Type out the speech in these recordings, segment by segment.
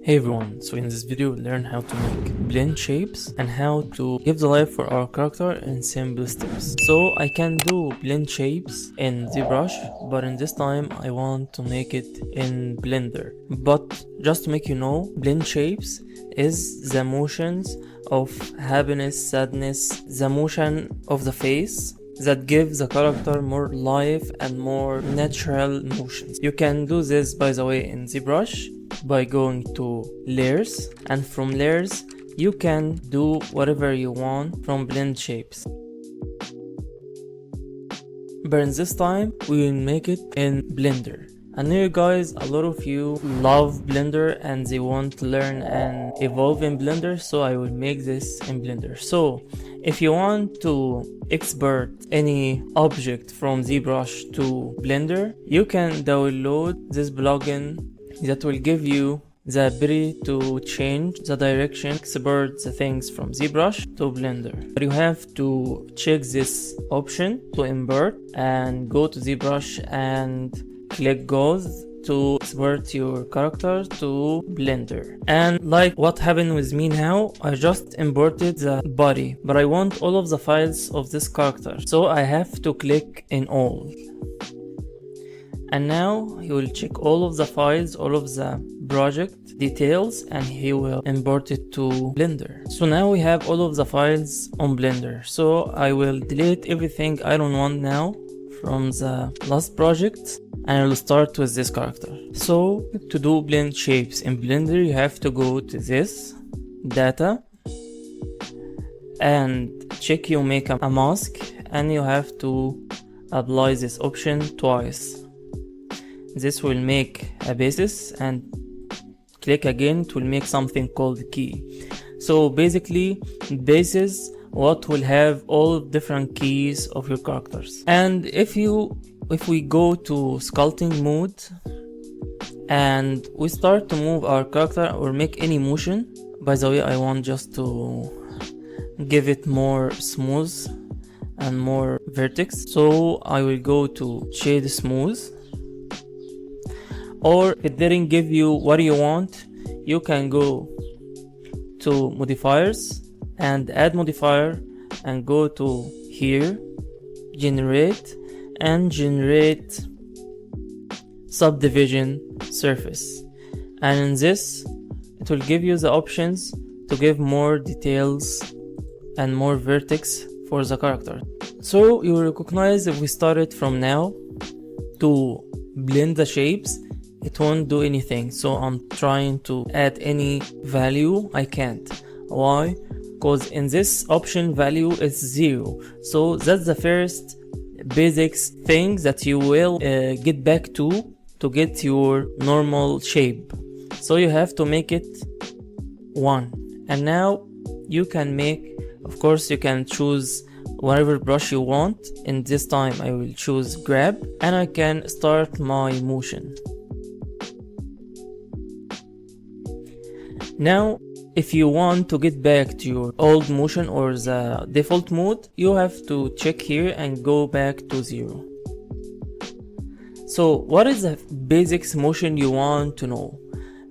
Hey everyone, so in this video we'll learn how to make blend shapes and how to give the life for our character in simple steps. So I can do blend shapes in ZBrush, but in this time I want to make it in Blender. But just to make you know, blend shapes is the motions of happiness, sadness, the motion of the face that gives the character more life and more natural motions. You can do this, by the way, in ZBrush by going to layers, and from layers you can do whatever you want from blend shapes. But in this time we will make it in Blender. I know you guys, a lot of you love Blender and they want to learn and evolve in Blender, so I will make this in Blender. So if you want to export any object from ZBrush to Blender, you can download this plugin that will give you the ability to change the direction, export the things from ZBrush to Blender. But you have to check this option to import and go to ZBrush and click Goes to export your character to Blender. And like what happened with me now, I just imported the body, but I want all of the files of this character, so I have to click in all. And now he will check all of the files, all of the project details, and he will import it to Blender. So now we have all of the files on Blender. So I will delete everything I don't want now from the last project, and I will start with this character. So to do blend shapes in Blender, you have to go to this data and check you make a mask, and you have to apply this option twice. This will make a basis, and click again, it will make something called key. So basically this is what will have all different keys of your characters. And if we go to sculpting mode and we start to move our character or make any motion, by the way I want just to give it more smooth and more vertex, so I will go to shade smooth. Or if it didn't give you what you want, you can go to modifiers and add modifier and go to here, generate, and generate subdivision surface. And in this, it will give you the options to give more details and more vertex for the character. So you will recognize if we started from now to blend the shapes, it won't do anything. So I'm trying to add any value, I can't. Why? Because in this option value is 0. So that's the first basics thing that you will get back to get your normal shape. So you have to make it 1. And now you can make, of course you can choose whatever brush you want. In this time I will choose grab, and I can start my motion. Now if you want to get back to your old motion or the default mode, you have to check here and go back to 0. So what is the basics motion you want to know?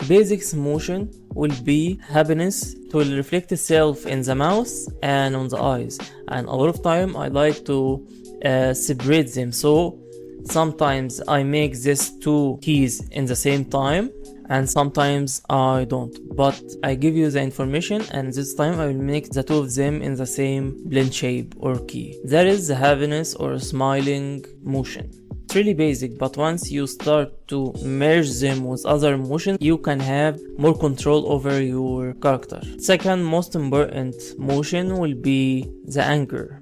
Basics motion will be happiness. It will reflect itself in the mouth and on the eyes, and a lot of time I like to separate them. So sometimes I make these two keys in the same time, and sometimes I don't, but I give you the information, and this time I will make the two of them in the same blend shape or key. That is the happiness or smiling motion. It's really basic, but once you start to merge them with other motion, you can have more control over your character. Second most important motion will be the anger.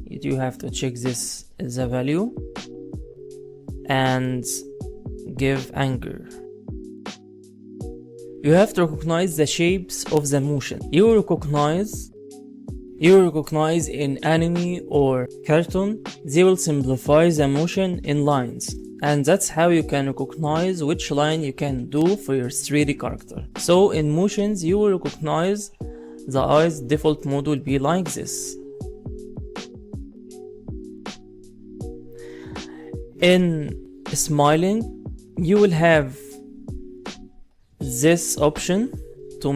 You have to check this as a value and give anger. You have to recognize the shapes of the motion. You recognize in anime or cartoon, they will simplify the motion in lines, and that's how you can recognize which line you can do for your 3D character. So in motions you will recognize the eyes default mode will be like this. In smiling you will have this option to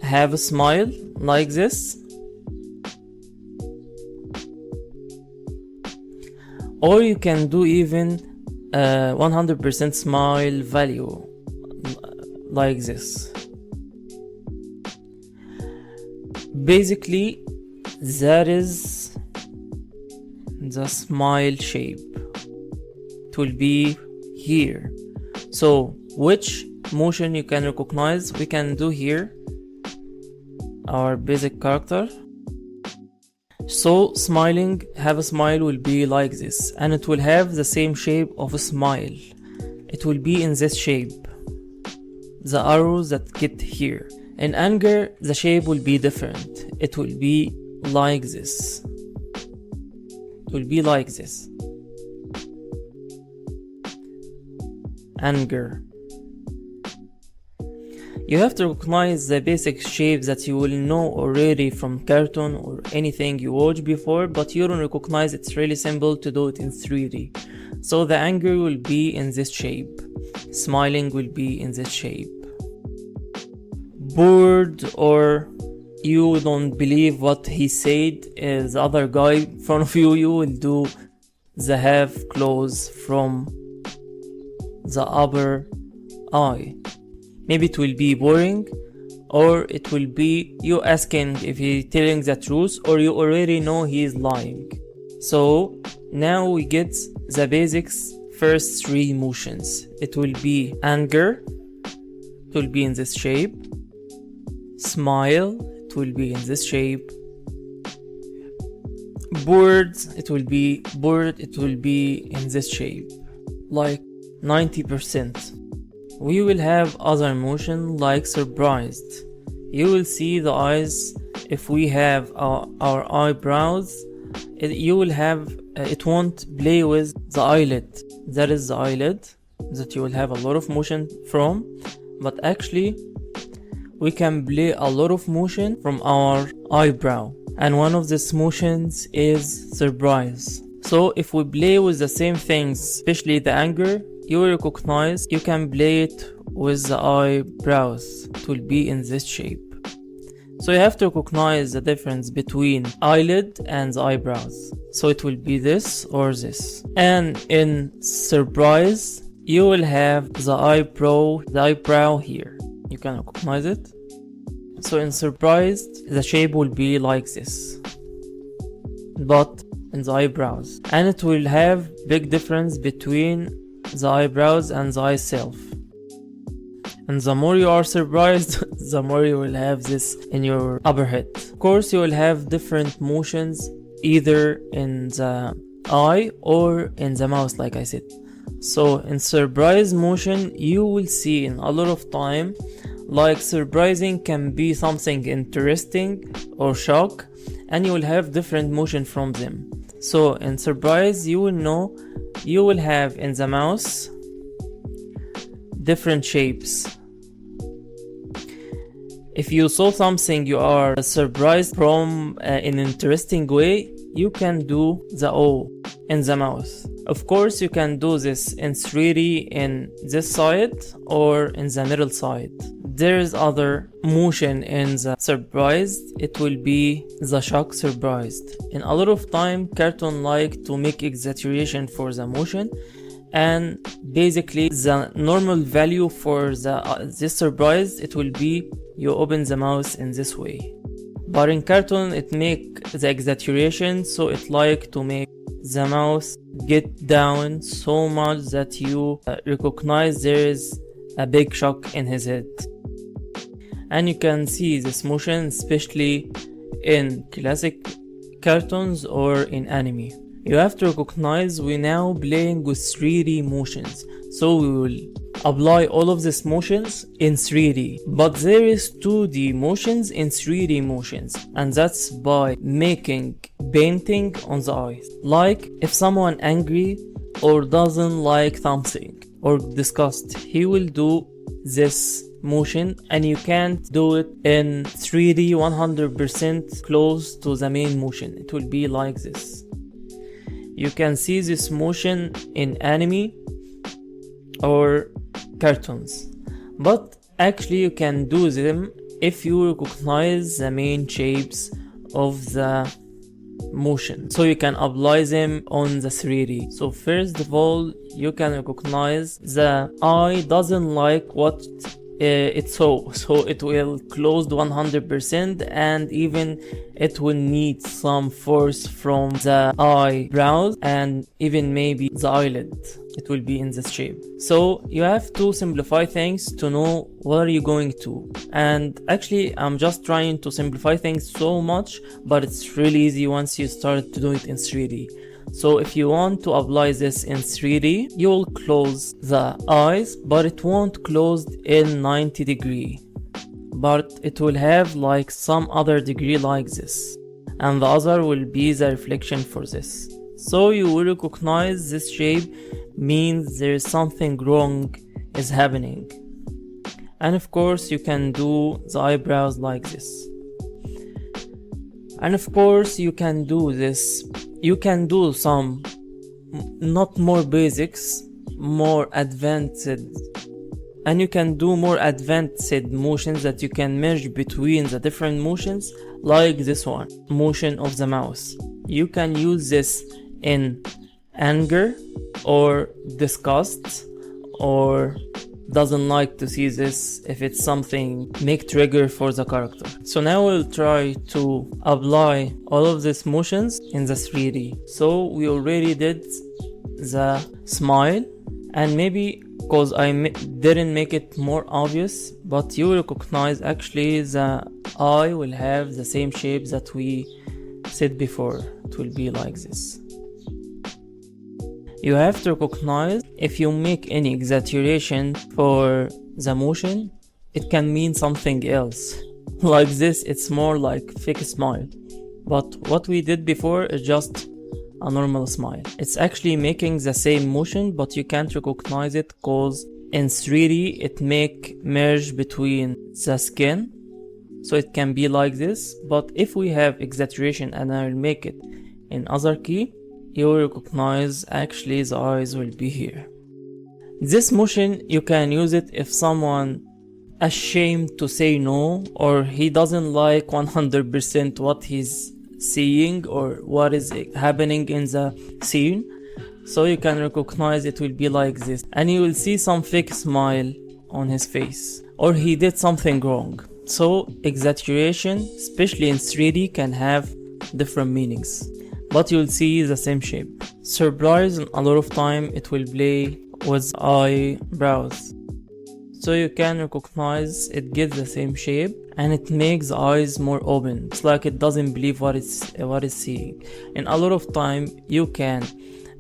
have a smile like this, or you can do even 100% smile value like this. Basically that is the smile shape. It will be here. So which motion you can recognize? We can do here our basic character. So smiling, have a smile will be like this, and it will have the same shape of a smile. It will be in this shape, the arrows that get here. In anger, the shape will be different. It will be like this. It will be like this. Anger. You have to recognize the basic shapes that you will know already from cartoon or anything you watched before, but you don't recognize. It's really simple to do it in 3D. So the anger will be in this shape. Smiling will be in this shape. Bored, or you don't believe what he said, is the other guy in front of you, you will do the half close from the upper eye. Maybe it will be boring, or it will be you asking if he's telling the truth, or you already know he is lying. So now we get the basics first 3 motions. It will be anger, it will be in this shape. Smile, it will be in this shape. Bored, it will be in this shape, like 90%. We will have other motion like surprised. You will see the eyes. If we have our eyebrows, you will have it won't play with the eyelid. That is the eyelid that you will have a lot of motion from, but actually we can play a lot of motion from our eyebrow, and one of these motions is surprise. So if we play with the same things, especially the anger, you will recognize you can play it with the eyebrows. It will be in this shape. So you have to recognize the difference between eyelid and the eyebrows. So it will be this or this. And in surprise, you will have the eyebrow here. You can recognize it. So in surprised, the shape will be like this, but in the eyebrows. And it will have big difference between the eyebrows and the eye self. And the more you are surprised, the more you will have this in your upper head. Of course, you will have different motions either in the eye or in the mouth, like I said. So in surprise motion, you will see in a lot of time, like surprising can be something interesting or shock, and you will have different motion from them. So in surprise, you will know you will have in the mouth different shapes. If you saw something you are surprised from in an interesting way, you can do the O in the mouth. Of course, you can do this in 3D in this side or in the middle side. There is other motion in the surprised. It will be the shock surprised. In a lot of time, cartoon like to make exaggeration for the motion, and basically the normal value for this surprise, it will be you open the mouth in this way. But in cartoon, it make the exaggeration, so it like to make the mouth get down so much that you recognize there is a big shock in his head. And you can see this motion especially in classic cartoons or in anime. You have to recognize we're now playing with 3D motions, so we will apply all of these motions in 3D. But there is 2D motions in 3D motions, and that's by making painting on the eyes. Like if someone angry or doesn't like something or disgust, he will do this motion, and you can't do it in 3D 100% close to the main motion. It will be like this. You can see this motion in anime or cartoons, but Actually, you can do them if you recognize the main shapes of the motion, so you can apply them on the 3D. So first of all, you can recognize the eye doesn't like what it saw, so it will close 100%, and even it will need some force from the eyebrows and even maybe the eyelid. It will be in this shape. So you have to simplify things to know what are you going to. And actually, I'm just trying to simplify things so much, but it's really easy once you start to do it in 3D. So if you want to apply this in 3D, you'll close the eyes, but it won't close in 90 degree, but it will have like some other degree like this, and the other will be the reflection for this. So you will recognize this shape means there is something wrong is happening. And of course you can do the eyebrows like this. And of course you can do this. You can do some not more basics, more advanced, and you can do more advanced motions that you can merge between the different motions, like this one, motion of the mouse. You can use this in anger or disgust, or doesn't like to see this if it's something make trigger for the character. So now we'll try to apply all of these motions in the 3D. So we already did the smile, and maybe because I didn't make it more obvious, but you recognize actually the eye will have the same shape that we said before. It will be like this. You have to recognize if you make any exaggeration for the motion, it can mean something else. Like this, it's more like fake smile. But what we did before is just a normal smile. It's actually making the same motion, but you can't recognize it because in 3D it make merge between the skin. So it can be like this, but if we have exaggeration and I'll make it in other key, you will recognize actually the eyes will be here. This motion you can use it if someone ashamed to say no, or he doesn't like 100% what he's seeing or what is happening in the scene. So you can recognize it will be like this, and you will see some fake smile on his face, or he did something wrong. So exaggeration, especially in 3D, can have different meanings, but you'll see the same shape. Surprise, a lot of time it will play with eyebrows, so you can recognize it gets the same shape and it makes the eyes more open. It's like it doesn't believe what it's seeing. And a lot of time you can,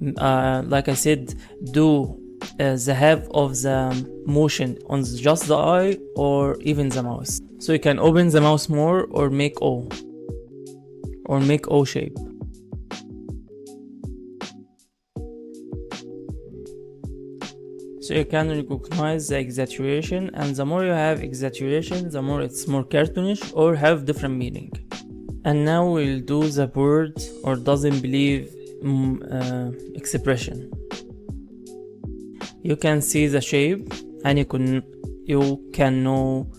like I said, do the half of the motion on just the eye or even the mouse. So you can open the mouse more or make O shape. So you can recognize the exaggeration, and the more you have exaggeration, the more it's more cartoonish or have different meaning. And now we'll do the bored or doesn't believe expression. You can see the shape and you can know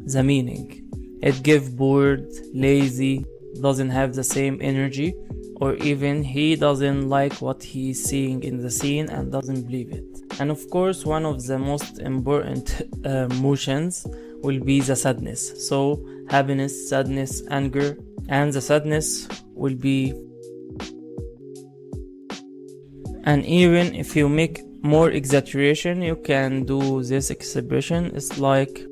the meaning. It gives bored, lazy, doesn't have the same energy, or even he doesn't like what he's seeing in the scene and doesn't believe it. And of course, one of the most important emotions will be the sadness. So happiness, sadness, anger, and the sadness will be. And even if you make more exaggeration, you can do this expression. It's like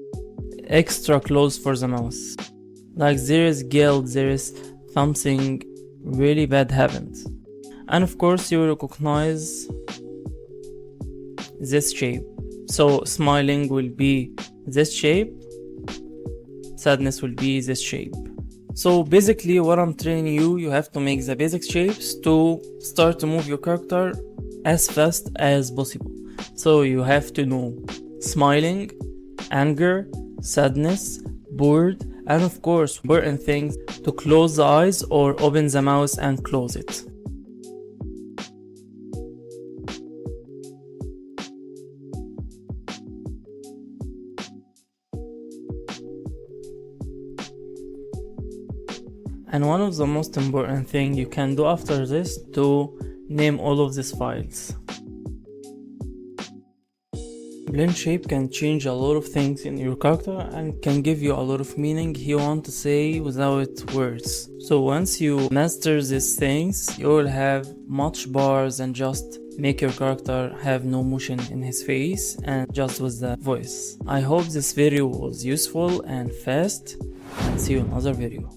extra close for the mouse. Like there is guilt, there is something really bad happened. And of course you recognize this shape. So smiling will be this shape, sadness will be this shape. So basically what I'm telling you, you have to make the basic shapes to start to move your character as fast as possible. So you have to know smiling, anger, sadness, bored, and of course important things to close the eyes or open the mouth and close it. And one of the most important thing you can do after this to name all of these files. Blend shape can change a lot of things in your character and can give you a lot of meaning you want to say without words. So once you master these things, you will have much bars and just make your character have no motion in his face and just with the voice. I hope this video was useful and fast, and see you in another video.